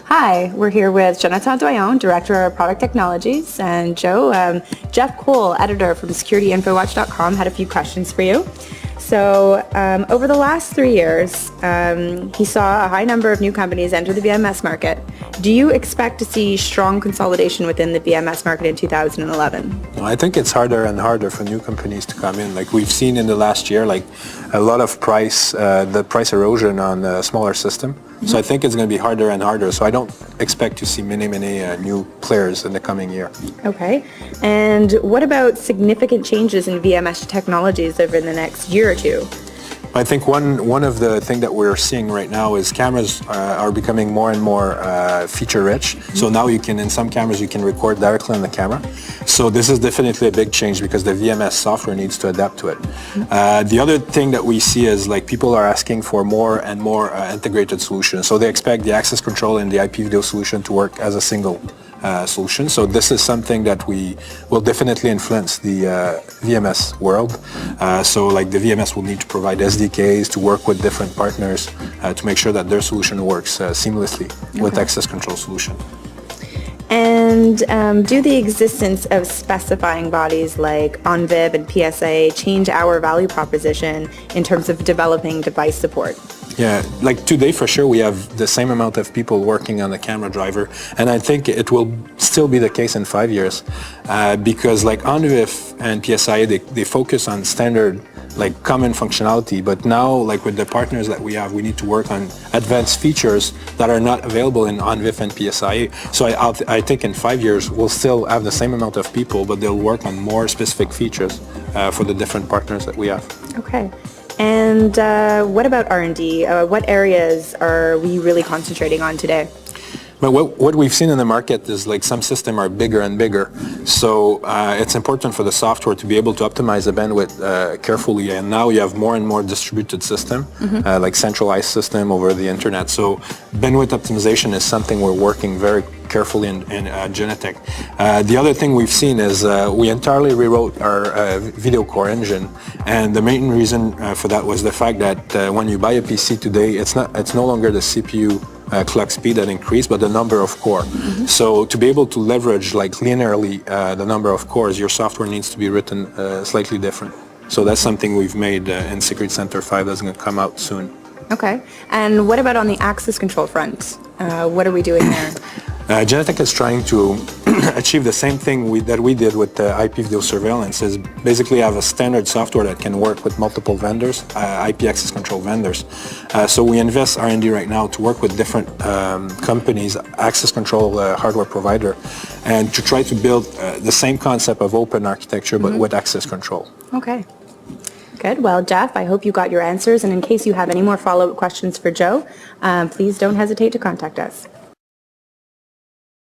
Hi, we're here with Genetec Doyon, Director of Product Technologies, and Jeff Cole, Editor from SecurityInfoWatch.com, had a few questions for you. So over the last 3 years, he saw a high number of new companies enter the VMS market. Do you expect to see strong consolidation within the VMS market in 2011? I think it's harder and harder for new companies to come in. Like we've seen in the last year, like a lot of the price erosion on a smaller system. Mm-hmm. So I think it's going to be harder and harder. So I don't expect to see many new players in the coming year. Okay. And what about significant changes in VMS technologies over the next year or two? I think one of the things that we're seeing right now is cameras are becoming more and more feature rich. Mm-hmm. So now in some cameras you can record directly on the camera. So this is definitely a big change because the VMS software needs to adapt to it. Mm-hmm. The other thing that we see is like people are asking for more and more integrated solutions. So they expect the access control and the IP video solution to work as a single solution. So this is something that we will definitely influence the VMS world. So like the VMS will need to provide SDKs to work with different partners to make sure that their solution works seamlessly with access control solution. And do the existence of specifying bodies like ONVIF and PSA change our value proposition in terms of developing device support? Yeah, like today for sure we have the same amount of people working on the camera driver, and I think it will still be the case in 5 years because like ONVIF and PSI they focus on standard like common functionality, but now like with the partners that we have, we need to work on advanced features that are not available in ONVIF and PSI. So I think in 5 years we'll still have the same amount of people, but they'll work on more specific features for the different partners that we have. Okay. And what about R&D? What areas are we really concentrating on today? But what we've seen in the market is like some systems are bigger and bigger. So it's important for the software to be able to optimize the bandwidth carefully. And now you have more and more distributed system, like centralized system over the internet. So bandwidth optimization is something we're working very carefully in Genetec. The other thing we've seen is we entirely rewrote our video core engine, and the main reason for that was the fact that when you buy a PC today, it's no longer the CPU clock speed that increased, but the number of core. Mm-hmm. So to be able to leverage like linearly the number of cores, your software needs to be written slightly different. So that's something we've made in Security Center 5 that's going to come out soon. Okay. And what about on the access control front? What are we doing there? Genetec is trying to achieve the same thing that we did with IP video surveillance, is basically have a standard software that can work with multiple vendors, IP access control vendors. So we invest R&D right now to work with different companies, access control hardware provider, and to try to build the same concept of open architecture but with access control. Okay. Good. Well, Jeff, I hope you got your answers. And in case you have any more follow-up questions for Joe, please don't hesitate to contact us.